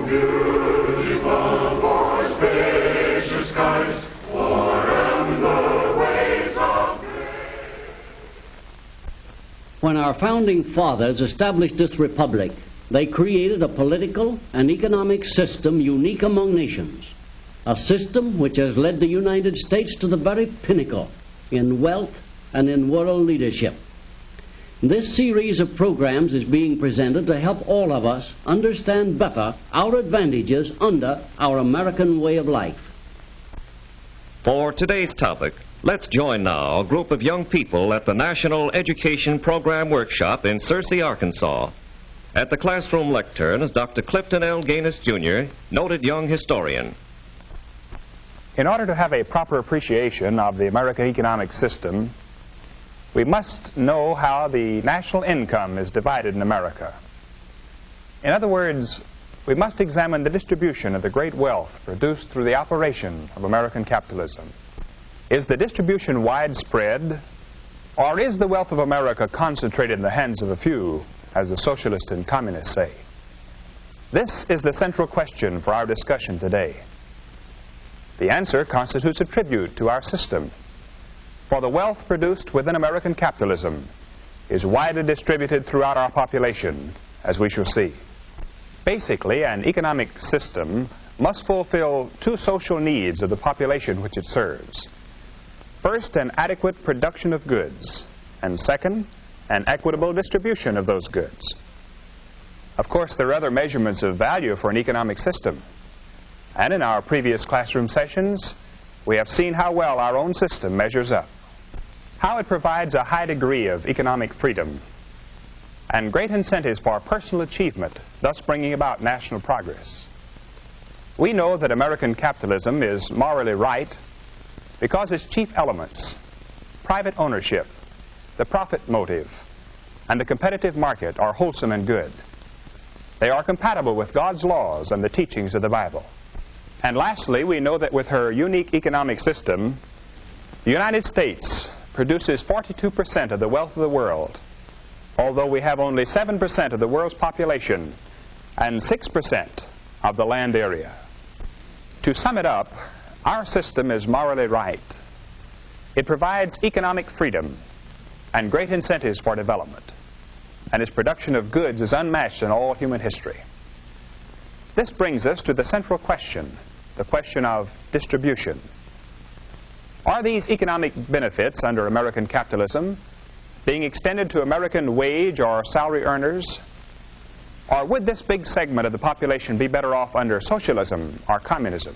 beautiful for spacious skies, o'er the waves of grace. When our founding fathers established this republic, they created a political and economic system unique among nations, a system which has led the United States to the very pinnacle in wealth and in world leadership. This series of programs is being presented to help all of us understand better our advantages under our American way of life. For today's topic, let's join now a group of young people at the National Education Program Workshop in Searcy, Arkansas. At the classroom lectern is Dr. Clifton Ganus Jr., noted young historian. In order to have a proper appreciation of the American economic system, we must know how the national income is divided in America. In other words, we must examine the distribution of the great wealth produced through the operation of American capitalism. Is the distribution widespread, or is the wealth of America concentrated in the hands of a few, as the socialists and communists say? This is the central question for our discussion today. The answer constitutes a tribute to our system, for the wealth produced within American capitalism is widely distributed throughout our population, as we shall see. Basically, an economic system must fulfill two social needs of the population which it serves. First, an adequate production of goods, and second, an equitable distribution of those goods. Of course, there are other measurements of value for an economic system. And in our previous classroom sessions, we have seen how well our own system measures up, how it provides a high degree of economic freedom, and great incentives for personal achievement, thus bringing about national progress. We know that American capitalism is morally right because its chief elements, private ownership, the profit motive, and the competitive market, are wholesome and good. They are compatible with God's laws and the teachings of the Bible. And lastly, we know that with her unique economic system, the United States produces 42% of the wealth of the world, although we have only 7% of the world's population and 6% of the land area. To sum it up, our system is morally right. It provides economic freedom and great incentives for development, and its production of goods is unmatched in all human history. This brings us to the central question, the question of distribution. Are these economic benefits under American capitalism being extended to American wage or salary earners? Or would this big segment of the population be better off under socialism or communism?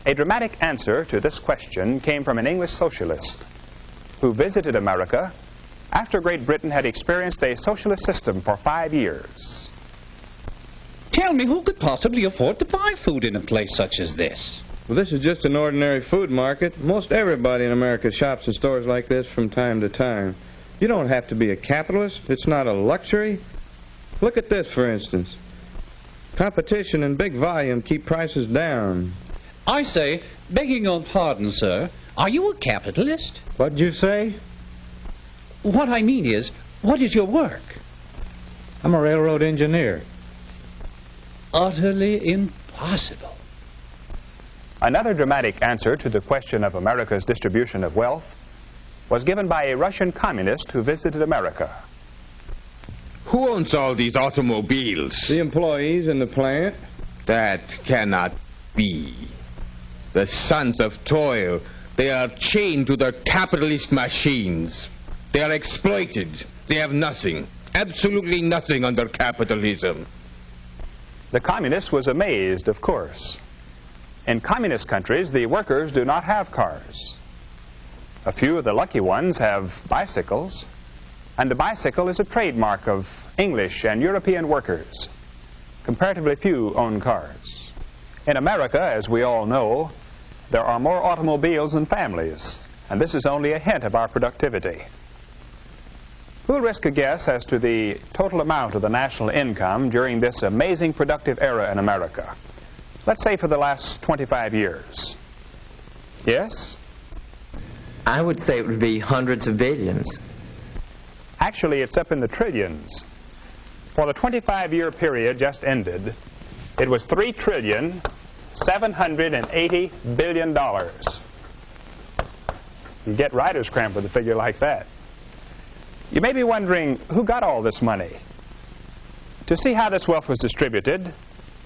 A dramatic answer to this question came from an English socialist who visited America after Great Britain had experienced a socialist system for 5 years. Tell me, who could possibly afford to buy food in a place such as this? Well, this is just an ordinary food market. Most everybody in America shops in stores like this from time to time. You don't have to be a capitalist. It's not a luxury. Look at this, for instance. Competition and big volume keep prices down. I say, begging your pardon, sir, are you a capitalist? What'd you say? What I mean is, what is your work? I'm a railroad engineer. Utterly impossible. Another dramatic answer to the question of America's distribution of wealth was given by a Russian communist who visited America. Who owns all these automobiles? The employees in the plant. That cannot be. The sons of toil, they are chained to their capitalist machines. They are exploited. They have nothing, absolutely nothing under capitalism. The communist was amazed, of course. In communist countries, the workers do not have cars. A few of the lucky ones have bicycles, and the bicycle is a trademark of English and European workers. Comparatively few own cars. In America, as we all know, there are more automobiles than families, and this is only a hint of our productivity. Who'll risk a guess as to the total amount of the national income during this amazing productive era in America? Let's say for the last 25 years. Yes? I would say it would be hundreds of billions. Actually, it's up in the trillions. For the 25-year period just ended, it was $3,780 billion. You get writer's cramp with a figure like that. You may be wondering, who got all this money? To see how this wealth was distributed,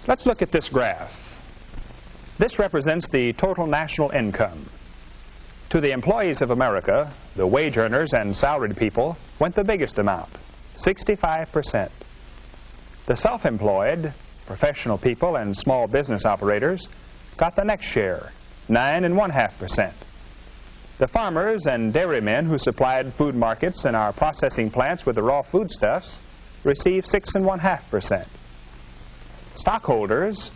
let's look at this graph. This represents the total national income. To the employees of America, the wage earners and salaried people, went the biggest amount, 65%. The self-employed, professional people and small business operators got the next share, 9.5%. The farmers and dairymen who supplied food markets and our processing plants with the raw foodstuffs received 6.5%. Stockholders,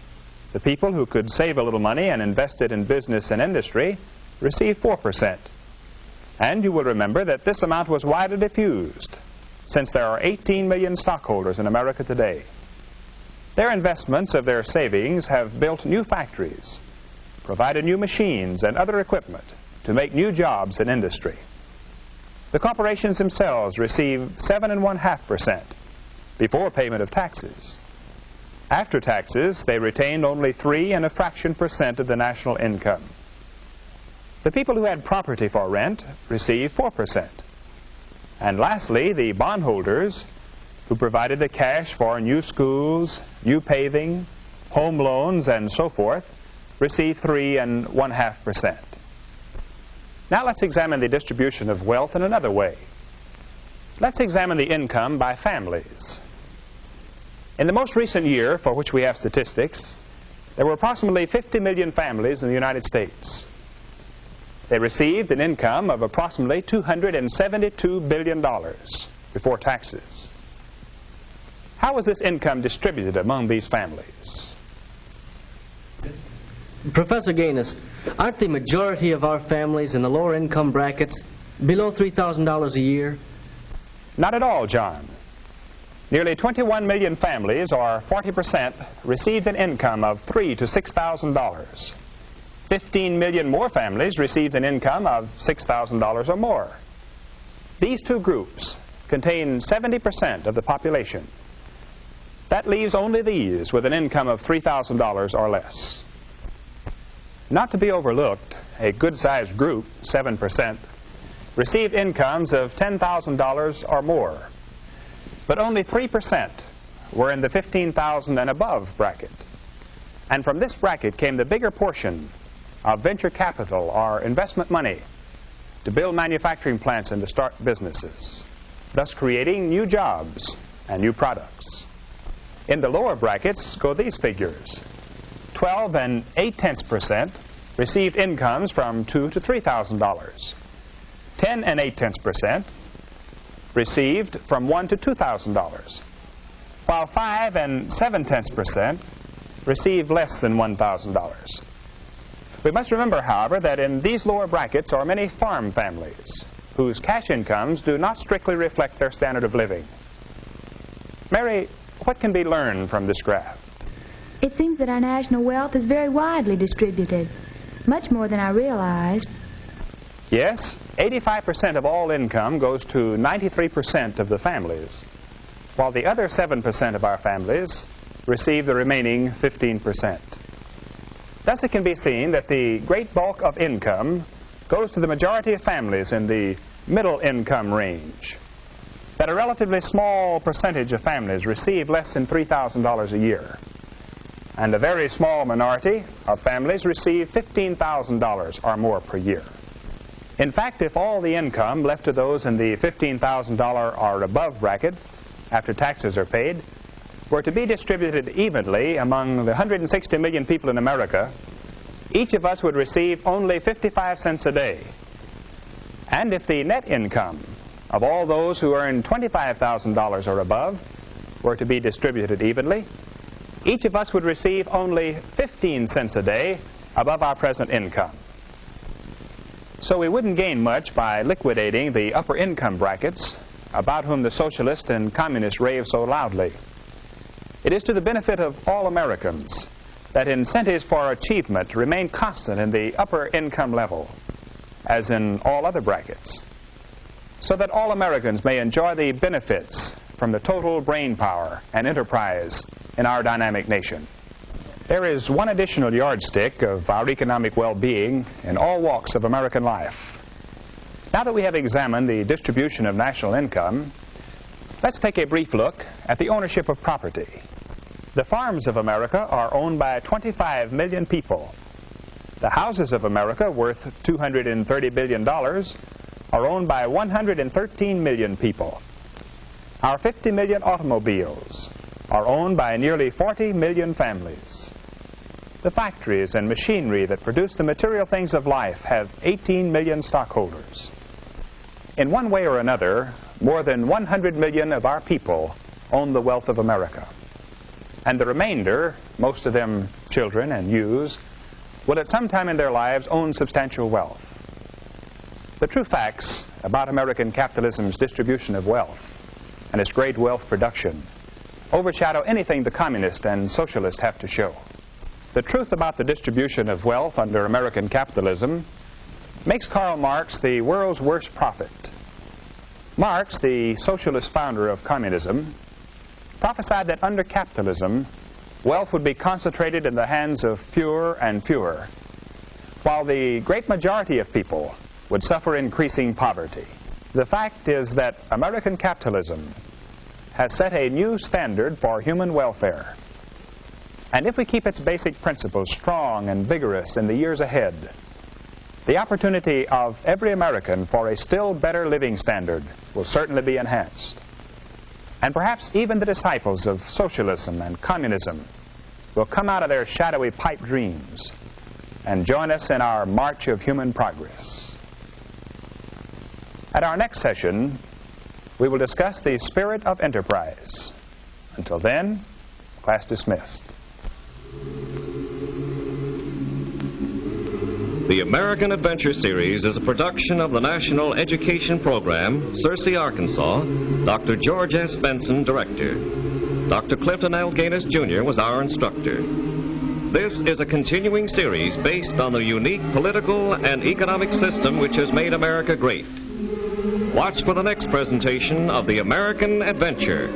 the people who could save a little money and invest it in business and industry, received 4%. And you will remember that this amount was widely diffused, since there are 18 million stockholders in America today. Their investments of their savings have built new factories, provided new machines and other equipment to make new jobs in industry. The corporations themselves receive 7.5% before payment of taxes. After taxes, they retained only 3.fraction% of the national income. The people who had property for rent received 4%. And lastly, the bondholders, who provided the cash for new schools, new paving, home loans, and so forth, received 3.5%. Now let's examine the distribution of wealth in another way. Let's examine the income by families. In the most recent year for which we have statistics, there were approximately 50 million families in the United States. They received an income of approximately $272 billion before taxes. How was this income distributed among these families? Professor Ganus, aren't the majority of our families in the lower income brackets below $3,000 a year? Not at all, John. Nearly 21 million families, or 40%, received an income of $3,000 to $6,000. 15 million more families received an income of $6,000 or more. These two groups contain 70% of the population. That leaves only these with an income of $3,000 or less. Not to be overlooked, a good-sized group, 7%, received incomes of $10,000 or more. But only 3% were in the $15,000 and above bracket. And from this bracket came the bigger portion of venture capital or investment money to build manufacturing plants and to start businesses, thus creating new jobs and new products. In the lower brackets go these figures. 12.8% received incomes from $2,000 to $3,000. 10.8% received from $1,000 to $2,000, while 5.7% received less than $1,000. We must remember, however, that in these lower brackets are many farm families whose cash incomes do not strictly reflect their standard of living. Mary, what can be learned from this graph? It seems that our national wealth is very widely distributed, much more than I realized. Yes, 85% of all income goes to 93% of the families, while the other 7% of our families receive the remaining 15%. Thus it can be seen that the great bulk of income goes to the majority of families in the middle income range, that a relatively small percentage of families receive less than $3,000 a year, and a very small minority of families receive $15,000 or more per year. In fact, if all the income left to those in the $15,000 or above bracket after taxes are paid were to be distributed evenly among the 160 million people in America, each of us would receive only 55 cents a day. And if the net income of all those who earn $25,000 or above were to be distributed evenly, each of us would receive only 15 cents a day above our present income. So we wouldn't gain much by liquidating the upper income brackets about whom the socialists and communists rave so loudly. It is to the benefit of all Americans that incentives for achievement remain constant in the upper income level, as in all other brackets, so that all Americans may enjoy the benefits from the total brain power and enterprise in our dynamic nation. There is one additional yardstick of our economic well-being in all walks of American life. Now that we have examined the distribution of national income, let's take a brief look at the ownership of property. The farms of America are owned by 25 million people. The houses of America, worth $230 billion, are owned by 113 million people. Our 50 million automobiles are owned by nearly 40 million families. The factories and machinery that produce the material things of life have 18 million stockholders. In one way or another, more than 100 million of our people own the wealth of America. And the remainder, most of them children and youths, will at some time in their lives own substantial wealth. The true facts about American capitalism's distribution of wealth and its great wealth production overshadow anything the communist and socialist have to show. The truth about the distribution of wealth under American capitalism makes Karl Marx the world's worst prophet. Marx, the socialist founder of communism, prophesied that under capitalism, wealth would be concentrated in the hands of fewer and fewer, while the great majority of people would suffer increasing poverty. The fact is that American capitalism has set a new standard for human welfare. And if we keep its basic principles strong and vigorous in the years ahead, the opportunity of every American for a still better living standard will certainly be enhanced. And perhaps even the disciples of socialism and communism will come out of their shadowy pipe dreams and join us in our march of human progress. At our next session, we will discuss the spirit of enterprise. Until then, class dismissed. The American Adventure Series is a production of the National Education Program, Searcy, Arkansas. Dr. George S. Benson, director. Dr. Clifton Ganus Jr. was our instructor. This is a continuing series based on the unique political and economic system which has made America great. Watch for the next presentation of The American Adventure.